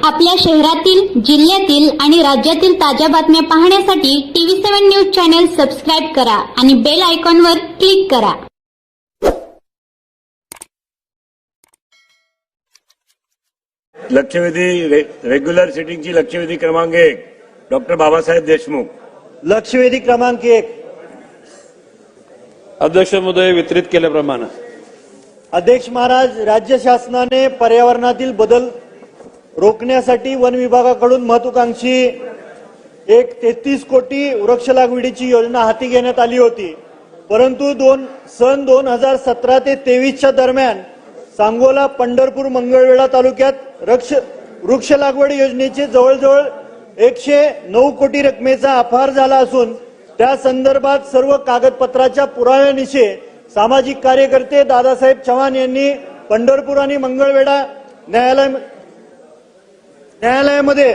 आपल्या शहरातील, जिल्ह्यातील आणि राज्यातील ताज्या बातम्या पाहण्यासाठी TV7 न्यूज चॅनल सबस्क्राइब करा आणि बेल आयकॉनवर क्लिक करा। लक्षवेधी रेग्युलर सिटिंगची लक्षवेधी क्रमांक 1 डॉक्टर बाबासाहेब देशमुख। लक्षवेधी क्रमांक 1 अध्यक्ष महोदय वितरित केल्याप्रमाणे अध्यक्ष महाराज, राज्य शासनाने पर्यावरणातील बदल रोखण्यासाठी वन विभागाकडून महत्वाकांक्षी एक 33 कोटी वृक्ष लागवडीची योजना हाती घेण्यात आली होती। परंतु सन 2017 ते 23च्या दरम्यान सांगोला, पंढरपूर, मंगळवेढा तालुक्यात वृक्ष लागवड योजनेचे जवळजवळ 109 कोटी रकमेचा अपहार झाला असून त्या संदर्भात सर्व कागदपत्राच्या पुराव्यानिशी सामाजिक कार्यकर्ते दादासाहेब चव्हाण यांनी पंढरपूर आणि मंगळवेढा न्यायालयामध्ये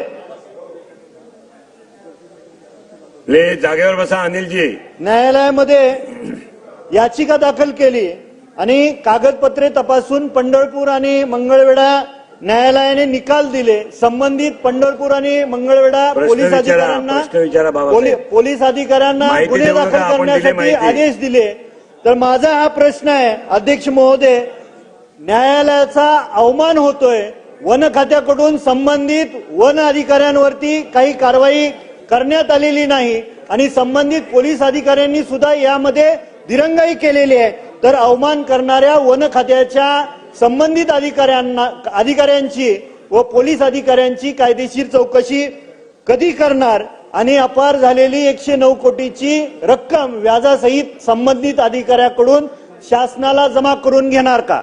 जागेवर बसा अनिलजी। न्यायालयामध्ये याचिका दाखल केली आणि कागदपत्रे तपासून पंढरपूर आणि मंगळवेढा न्यायालयाने निकाल दिले। संबंधित पंढरपूर आणि मंगळवेढा पोलीस अधिकाऱ्यांना गुन्हे दाखल करण्यासाठी आदेश दिले। तर माझा हा प्रश्न आहे अध्यक्ष महोदय, न्यायालयाचा अवमान होतोय। वन खात्याकडून संबंधित वन अधिकाऱ्यांवरती काही कारवाई करण्यात आलेली नाही आणि संबंधित पोलीस अधिकाऱ्यांनी सुद्धा यामध्ये दिरंगाई केलेली आहे। तर अवमान करणाऱ्या वन खात्याच्या संबंधित अधिकाऱ्यांची व पोलीस अधिकाऱ्यांची कायदेशीर चौकशी कधी करणार आणि अपहार झालेली 109 कोटीची रक्कम व्याजासहित संबंधित अधिकाऱ्याकडून शासनाला जमा करून घेणार का?